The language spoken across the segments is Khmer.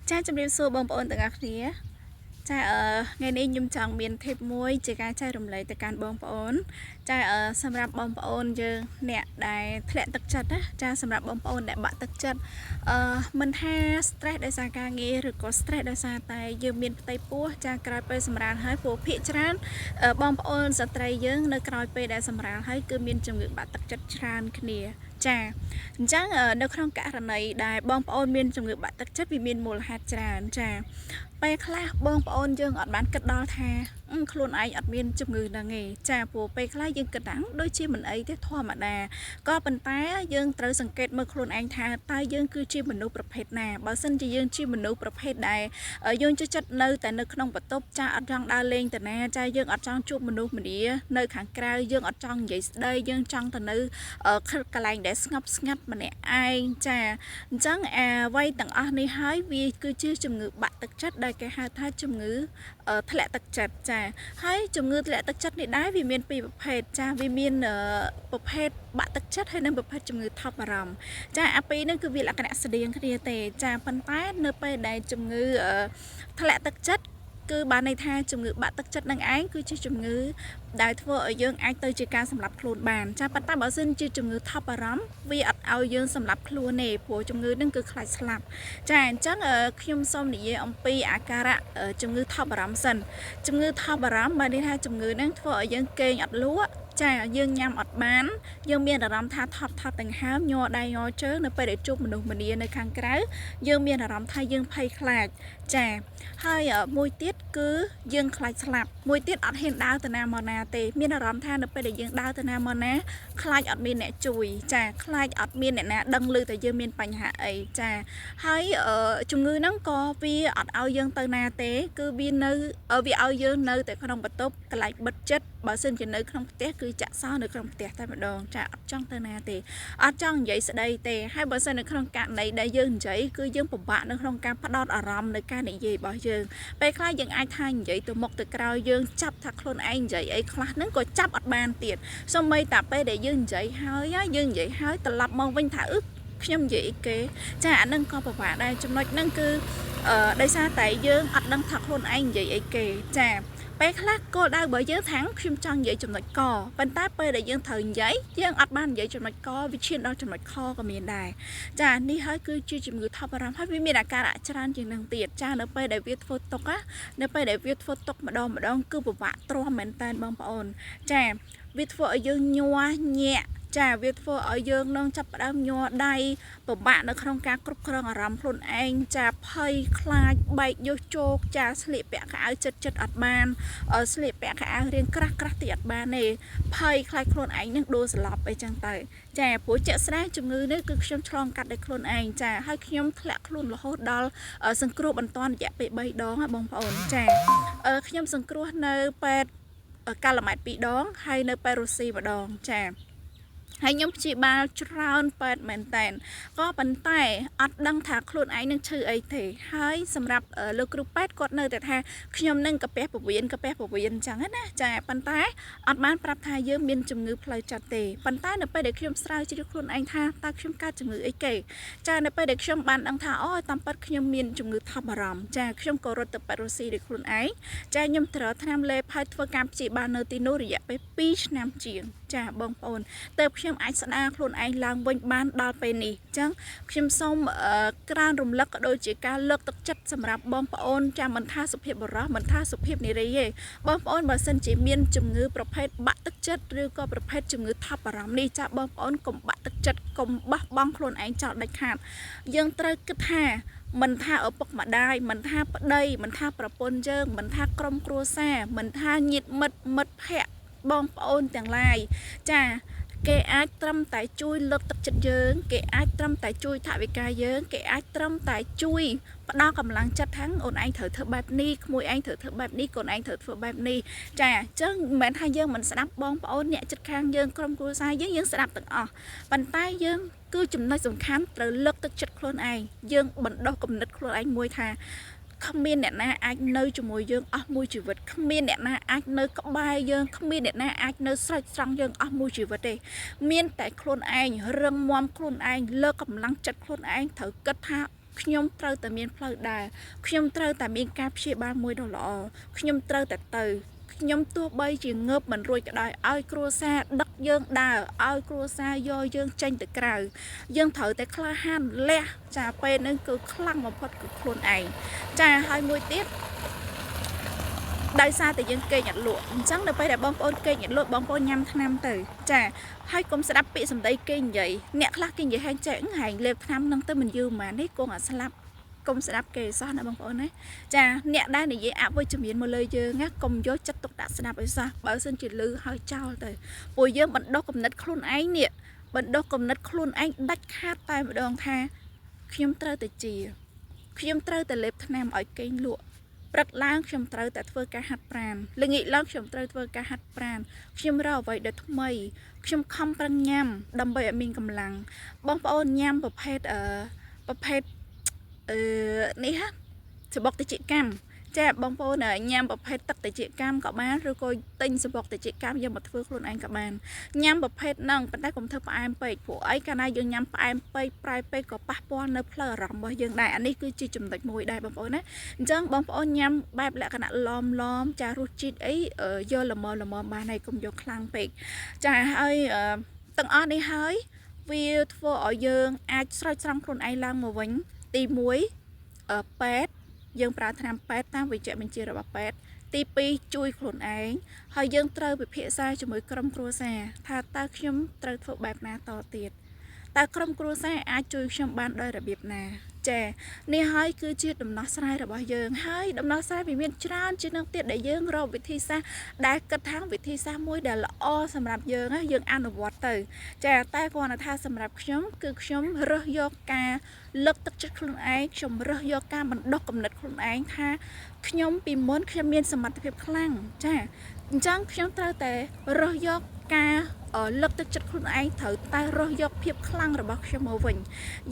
cha chấm điểm số bông bông từng ngạc khía cha ngày nay nhung chọn miền thép muối chỉ cái cha rồng lấy từ can bông bông cha sầm rạp bông bông giờ nè đại thẹn tật chật á cha sầm rạp bông bông đại bạ tật chật mình ha stress đại sa ca nghe rồi có stress đại sa tay giờ miền tây pua cha cài pe sầm rạpให้pua phía trán bông bôngสตรีយើងនៅក្រោយពេលដែលសម្រាលហើយគឺមានជំងឺបាក់ទឹកចិត្តច្រើនគ្នាចាអញ្ចឹងនៅក្នុងករណីដែលបងប្អូនមានជំងឺបាក់ទឹកចិត្តវាមានមូលហេតុច្រើនចាពេលខ្លះបងប្អូនយើងអត់បានគិតដល់ថាខ្លួនឯងអត់មានជំងឺហ្នឹងទេចាព្រោះពេលខ្លះយើងគិតថាដូចជាមិនអីទេធម្មតាក៏ប៉ុន្តែយើងត្រូវសង្កេតមើលខ្លួនឯងថាតើយើងគឺជាមនុស្សប្រភេទណាបើសិនជាយើងជាមនុស្សប្រភេទដែលយើងចូលចិត្តនៅតែនៅក្នុងបន្ទប់ចាអត់ចង់ដើរលេងទៅណាចាយើងអត់ចង់ជួបមនុស្សម្នានៅខាងក្រៅយើងអត់ចង់និយាយស្ដីយើងចង់ទៅនៅកន្លែងដែលស្ងប់ស្ងាត់ម្នាក់ឯងចាអញ្ចឹងអ្វីទាំងអស់នេះហើយវាគឺជាជំងឺបាក់ទឹកចិត្តដែលគេហៅថាជំងឺធ្លាក់ទឹកចិត្តចាហើយជំងឺធ្លាក់ទឹកចិត្តនេះដែរវាមានពីរប្រភេទចាវាមានប្រភេទបាក់ទឹកចិត្តហើយនិងប្រភេទជំងឺថប់អារម្មណ៍ចាអាពីរនេះគឺវាលក្ខណៈស្តៀងគ្នាទេចាប៉ុន្តែនៅពេលដែលជំងឺធ្លាក់ទឹកចិត្តគឺបានន័យថាជំងឺបាក់ទឹកចិត្តនឹងឯងគឺជាជំងឺដែលធ្វើឲ្យយើងអាចទៅជាការសម្លាប់ខ្លួនបានចាប៉ុន្តែបើសិនជាជំងឺថប់អារម្មណ៍វាអត់ឲ្យយើងសម្លាប់ខ្លួនទេព្រោះជំងឺនឹងគឺខ្លាចស្លាប់ចាអញ្ចឹងខ្ញុំសូមនិយាយអំពីអាការៈជំងឺថប់អារម្មណ៍សិនជំងឺថប់អារម្មណ៍បានន័យថាជំងឺនឹងធ្វើឲ្យយើងគេងអត់លក់ចាយើងញ៉ាំអត់បានយើងមានអារម្មណ៍ថាថប់ដង្ហើមញ័រដៃញ័រជើងនៅពេលដែលជួបមនុស្សម្នានៅខាងក្រៅយើងមានអារម្មណ៍ថាយើងភ័យខ្លាចចាហើយមួយទៀតគឺយើងខ្លាចស្លាប់មួយទៀតអត់ហ៊ានដើរទៅណាមកណាទេមានអារម្មណ៍ថានៅពេលដែលយើងដើរទៅណាមកណាខ្លាចអត់មានអ្នកជួយចាខ្លាចអត់មានអ្នកណាដឹងឮតែយើងមានបញ្ហាអីចាហើយជំងឺហ្នឹងក៏វាអត់ឲ្យយើងទៅណាទេគឺវានៅវាឲ្យយើងនៅតែក្នុងបន្ទប់កន្លែងបិទជិតបើសិនជានៅក្នុងផ្ទះគឺចាក់សោនៅក្នុងផ្ទះតែម្ដងចាអត់ចង់ទៅណាទេអត់ចង់និយាយស្ដីទេហើយបើសិននៅក្នុងករណីដែលយើងនិយាយគឺយើងពិបាកនៅក្នុងការផ្ដោតអារម្មណ៍នៅការនិយាយរបស់យើងពេលខ្លះយើងអាចថានិយាយទៅមុខទៅក្រោយយើងចាប់ថាខ្លួនឯងនិយាយអីខ្លះហ្នឹងក៏ចាប់អត់បានទៀតសូម្បីតែពេលដែលយើងនិយាយហើយយើងនិយាយហើយត្រឡប់មកវិញថាខ្ញុំនិយាយអីគេចាអានឹងក៏ពិបាកដែរចំណុចហ្នឹងគឺដោយសារតែយើងអត់ដឹងថាខ្លួនឯងនិយាយអីគេចាពេលខ្លះគោលដៅរបស់យើងថាខ្ញុំចង់និយាយចំណុចកប៉ុន្តែពេលដែលយើងត្រូវនិយាយយើងអត់បាននិយាយចំណុចកវាឈានដល់ចំណុចខក៏មានដែរចានេះហើយគឺជាជំងឺថប់អារម្មណ៍ហើយវាមានអាការៈច្រើនជាងនឹងទៀតចានៅពេលដែលវាធ្វើទុកនៅពេលដែលវាធ្វើទុកម្ដងគឺពិបាកទ្រាំមែនតើបងប្អូនចាវាធ្វើឲ្យយើងញ័រញាក់ចាវាធ្វើឲ្យយើងនឹងចាប់ផ្ដើមញ័រដៃពិបាកនៅក្នុងការគ្រប់គ្រងអារម្មណ៍ខ្លួនឯងចាភ័យខ្លាចបែកយោជោគចាស្លៀកពាក់ខោអាវចិត្តអត់បានស្លៀកពាក់ខោអាវរៀងក្រាស់តិចអត់បានទេភ័យខ្លាចខ្លួនឯងនឹងដួលសន្លប់អីចឹងទៅចាព្រោះជាក់ស្ដែងជំងឺនេះគឺខ្ញុំឆ្លងកាត់ដោយខ្លួនឯងចាហើយខ្ញុំធ្លាក់ខ្លួនរហូតដល់សង្គ្រោះបន្ទាន់រយៈពេល3ដងបងប្អូនចាខ្ញុំសង្គ្រោះនៅពេទ្យកាល់ម៉ែត2ដងហើយនៅពេទ្យរុស្ស៊ីម្ដងចាហើយខ្ញុំព្យាបាលច្រើនពេទ្យមែនតែនក៏ប៉ុន្តែអត់ដឹងថាខ្លួនឯងនឹងឈឺអីទេហើយសម្រាប់លោកគ្រូពេទ្យគាត់នៅតែថាខ្ញុំនឹងកាពះពោះវៀនអញ្ចឹងណាចាប៉ុន្តែអត់បានប្រាប់ថាយើងមានជំងឺផ្លូវចិត្តទេប៉ុន្តែនៅពេលដែលខ្ញុំស្រាវជ្រាវខ្លួនឯងថាតើខ្ញុំកើតជំងឺអីគេចានៅពេលដែលខ្ញុំបានដឹងថាអូតាមពិតខ្ញុំមានជំងឺថប់អារម្មណ៍ចាខ្ញុំក៏រត់ទៅពេទ្យរុស្ស៊ីដោយខ្លួនឯងចាខ្ញុំត្រូវថ្នាំលេបហើយធ្វើការព្យាបាលនៅទីនោះរយៈពេល2ឆ្នាំជាងចាបងប្អូនទៅខ្ញុំអាចស្ដារខ្លួនឯងឡើងវិញបានដល់ពេលនេះអញ្ចឹងខ្ញុំសូមក្រើនរំលឹកក៏ដូចជាការលើកទឹកចិត្តសម្រាប់បងប្អូនចាមិនថាសុភាពបុរសមិនថាសុភាពនារីទេបងប្អូនបើសិនជាមានជំងឺប្រភេទបាក់ទឹកចិត្តឬក៏ប្រភេទជំងឺថប់អារម្មណ៍នេះចាបងប្អូនកុំបាក់ទឹកចិត្តកុំបោះបង់ខ្លួនឯងចោលដាច់ខាតយើងត្រូវគិតថាមិនថាឪពុកម្ដាយមិនថាប្តីមិនថាប្រពន្ធយើងមិនថាក្រុមគ្រួសារមិនថាញាតិមិត្តភ័ក្តិបងប្អូនទាំងឡាយចាគេអាចត្រឹមតែជួយលើកទឹកចិត្តយើងគេអាចត្រឹមតែជួយថវិកាយើងគេអាចត្រឹមតែជួយផ្ដល់កម្លាំងចិត្តថាអូនឯងត្រូវធ្វើបែបនេះក្មួយឯងត្រូវធ្វើបែបនេះកូនឯងត្រូវធ្វើបែបនេះចាអញ្ចឹងមិនមែនថាយើងមិនស្ដាប់បងប្អូនអ្នកជិតខាងយើងក្រុមគ្រួសារយើងស្ដាប់ទាំងអស់ប៉ុន្តែយើងគឺចំណុចសំខាន់ត្រូវលើកទឹកចិត្តខ្លួនឯងយើងបណ្ដុះគំនិតខ្លួនឯងមួយថាគ្មានអ្នកណាអាចនៅជាមួយយើងអស់មួយជីវិតគ្មានអ្នកណាអាចនៅក្បែរយើងគ្មានអ្នកណាអាចនៅស្រោចស្រង់យើងអស់មួយជីវិតទេមានតែខ្លួនឯងរឹងមាំខ្លួនឯងលើកកម្លាំងចិត្តខ្លួនឯងត្រូវគិតថា ខ្ញុំត្រូវតែមានផ្លូវដើរខ្ញុំត្រូវតែមានការព្យាបាលមួយដ៏ល្អខ្ញុំត្រូវតែទៅខ្ញុំទោះបីជាងើបមិនរួចក៏ដោយឲ្យគ្រួសារដឹកយើងដើរឲ្យគ្រួសារយកយើងចេញទៅក្រៅយើងត្រូវតែក្លាហានលះចាពេលហ្នឹងគឺខ្លាំងបំផុតគឺខ្លួនឯងចាហើយមួយទៀតដោយសារតែយើងគេងអត់លក់អញ្ចឹងដល់ពេលដែលបងប្អូនគេងអត់លក់បងប្អូនញ៉ាំថ្នាំទៅចាហើយកុំស្ដាប់ពាក្យសម្ដីគេនិយាយអ្នកខ្លះគេនិយាយហែងចេះហែងលេបថ្នាំហ្នឹងទៅមិនយូរប៉ុន្មាននេះគង់អាស្លាប់កុំស្ដាប់គេសោះណាបងប្អូនណាចាអ្នកដែលនិយាយអវិជ្ជមានមកលើយើងណាកុំយកចិត្តទុកដាក់ស្ដាប់ឲ្យសោះបើសិនជាលឺហើយចោលទៅពួកយើងបណ្ដុះគំនិតខ្លួនឯងនេះបណ្ដុះគំនិតខ្លួនឯងដាច់ខាតតែម្ដងថាខ្ញុំត្រូវតែជាខ្ញុំត្រូវតែលេបថ្នាំឲ្យគេងលក់ព្រឹកឡើងខ្ញុំត្រូវតែធ្វើការហាត់ប្រាណល្ងាចឡើងខ្ញុំត្រូវធ្វើការហាត់ប្រាណខ្ញុំរកអ្វីដែលថ្មីខ្ញុំខំប្រឹងញ៉ាំដើម្បីឲ្យមានកម្លាំងបងប្អូនញ៉ាំប្រភេទនេះហ่ะសបុកតិចកម្មចាបងប្អូនញ៉ាំប្រភេទទឹកតិចកម្មក៏បានឬក៏ទិញសបុកតិចកម្មយកមកធ្វើខ្លួនឯងក៏បានញ៉ាំប្រភេទហ្នឹងប៉ុន្តែកុំធ្វើផ្អែមពេកព្រោះអីកាលណាយើងញ៉ាំផ្អែមពេកប្រៃពេកក៏ប៉ះពាល់នៅផ្លូវអារម្មណ៍របស់យើងដែរអានេះគឺជាចំណុចមួយដែរបងប្អូនណាអញ្ចឹងបងប្អូនញ៉ាំបែបលក្ខណៈឡំចារសជាតិអីយកល្មមបានហើយកុំយកខ្លាំងពេកចាហើយទាំងអស់នេះហើយវាធ្វើឲ្យយើងអាចស្រោចស្រង់ខ្លួនឯងឡើងមកវិញទី1ពេទ្យយើងប្រើថ្នាំពេទ្យតាមវិជ្ជាបញ្ជារបស់ពេទ្យទី2ជួយខ្លួនឯងហើយយើងត្រូវពិភាក្សាជាមួយក្រុមគ្រួសារថាតើខ្ញុំត្រូវធ្វើបែបណាតទៀតតើក្រុមគ្រួសារអាចជួយខ្ញុំបានដោយរបៀបណាចានេះហើយគឺជាដំណោះស្រាយរបស់យើងហើយដំណោះស្រាយវាមានច្រើនជាងនឹងទៀតដែលយើងរកវិធីសាស្ត្រដែលគិតថាវិធីសាស្ត្រមួយដែលល្អសម្រាប់យើងយើងអនុវត្តទៅចាតែគ្រាន់តែថាសម្រាប់ខ្ញុំគឺខ្ញុំរើសយកការលើកទឹកចិត្តខ្លួនឯងខ្ញុំរើសយកការបណ្ដុះគំនិតខ្លួនឯងថាខ្ញុំពីមុនខ្ញុំមានសមត្ថភាពខ្លាំងចាអញ្ចឹងខ្ញុំត្រូវតែរើសយកការលើកទឹកចិត្តខ្លួនឯងត្រូវតែរើសយកភាពខ្លាំងរបស់ខ្ញុំមកវិញ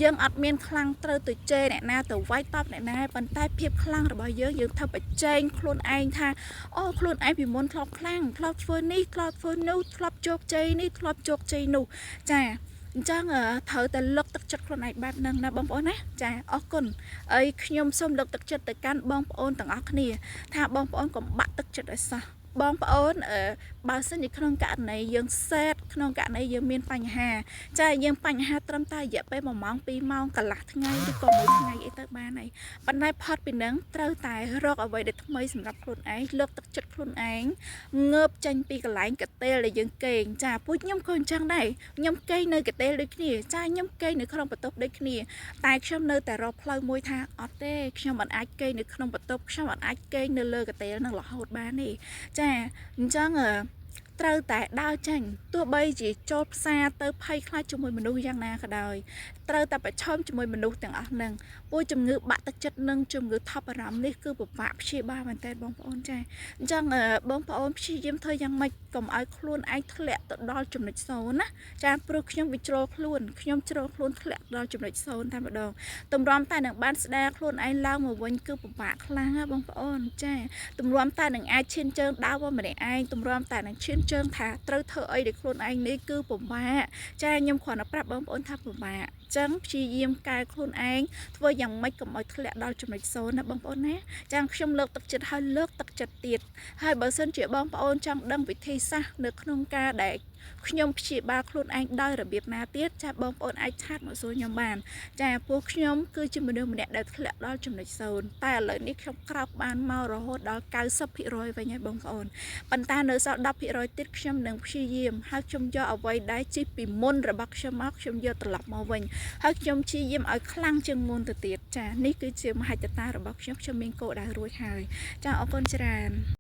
យើងអត់មានខ្លាំងត្រូវទៅជេរអ្នកណាទៅវាយតប់អ្នកណាប៉ុន្តែភាពខ្លាំងរបស់យើងធ្វើបច្ចេកខ្លួនឯងថាអូខ្លួនឯងពីមុនធ្លាប់ខ្លាំងធ្លាប់ធ្វើនេះធ្លាប់ធ្វើនោះធ្លាប់ជោគជ័យនេះធ្លាប់ជោគជ័យនោះចាអញ្ចឹងត្រូវតែលើកទឹកចិត្តខ្លួនឯងបែបហ្នឹងណាបងប្អូនណាចាអរគុណហើយខ្ញុំសូមលើកទឹកចិត្តទៅកាន់បងប្អូនទាំងអស់គ្នាថាបងប្អូនកុំបាក់ទឹកចិត្តឲ្យសោះបងប្អូនបើសិនជាក្នុងករណីយើងសេតក្នុងករណីយើងមានបញ្ហាចាយើងបញ្ហាត្រឹមតែរយៈពេល1ម៉ោង2ម៉ោងកន្លះថ្ងៃឬក៏1ថ្ងៃអីទៅបានហើយប៉ុន្តែផុតពីនឹងត្រូវតែរកអ្វីដែលថ្មីសម្រាប់ខ្លួនឯងលើកទឹកចិត្តខ្លួនឯងងើបចេញពីកន្លែងកតេលដែលយើងគេងចាពួកខ្ញុំក៏អញ្ចឹងដែរខ្ញុំគេងនៅកតេលដូចគ្នាចាខ្ញុំគេងនៅក្នុងបន្ទប់ដូចគ្នាតែខ្ញុំនៅតែរកផ្លូវមួយថាអត់ទេខ្ញុំមិនអាចគេងនៅក្នុងបន្ទប់ខ្ញុំមិនអាចគេងនៅលើកតេលនឹងរហូតបានទេចាអញ្ចឹងត្រូវតែដើរចេញទោះបីជាចូលផ្សារទៅភ័យខ្លាចជាមួយមនុស្សយ៉ាងណាក៏ដោយត្រូវតែប្រឈមជាមួយមនុស្សទាំងអស់ហ្នឹងពួកជំងឺបាក់ទឹកចិត្តនិងជំងឺថប់អារម្មណ៍នេះគឺពិបាកព្យាបាលមែនតើបងប្អូនចាអញ្ចឹងបងប្អូនព្យាយាមធ្វើយ៉ាងម៉េចកុំឲ្យខ្លួនឯងធ្លាក់ទៅដល់ចំណុច0ណាចាព្រោះខ្ញុំវាជ្រុលខ្លួនខ្ញុំជ្រុលខ្លួនធ្លាក់ដល់ចំណុច0តែម្ដងតម្រាំតែនឹងបានស្ដារខ្លួនឯងឡើងមកវិញគឺពិបាកខ្លាំងណាបងប្អូនចាតម្រាំតែនឹងអាចឈានជើងដើរមកម្នាក់ឯងតម្រាំតែនឹងឈានជើងថាត្រូវធ្វើអីđểខ្លួនឯងនេះគឺពិបាកចាខ្ញុំគ្រាន់តែប្រាប់បងប្អូនថាពិបាកចឹងព្យាយាមកែខ្លួនឯងធ្វើយ៉ាងម៉េចកុំឲ្យធ្លាក់ដល់ចំណុច0ណាបងប្អូនណាចាំខ្ញុំលើកទឹកចិត្តឲ្យលើកទឹកចិត្តទៀតហើយបើសិនជាបងប្អូនចង់ដឹងវិធីសាស្ត្រនៅក្នុងការដែលខ្ញុំព្យាបាលខ្លួនឯងដោយរបៀបណាទៀតចាបងប្អូនអាចឆាតមកសួរខ្ញុំបានចាពួកខ្ញុំគឺជាមនុស្សម្នាក់ដែលធ្លាក់ដល់ចំណុច0តែឥឡូវនេះខ្ញុំក្រោកបានមករហូតដល់90%វិញហើយបងប្អូនប៉ុន្តែនៅសល់10%ទៀតខ្ញុំនឹងព្យាយាមហើយខ្ញុំយកអ្វីដែលជិះពីមុនរបស់ខ្ញុំមកខ្ញុំយកត្រឡប់មកវិញហើយខ្ញុំព្យាយាមឲ្យខ្លាំងជាងមុនទៅទៀតចានេះគឺជាមហិច្ឆតារបស់ខ្ញុំមានគោលដៅរួចហើយចាអរគុណច្រើន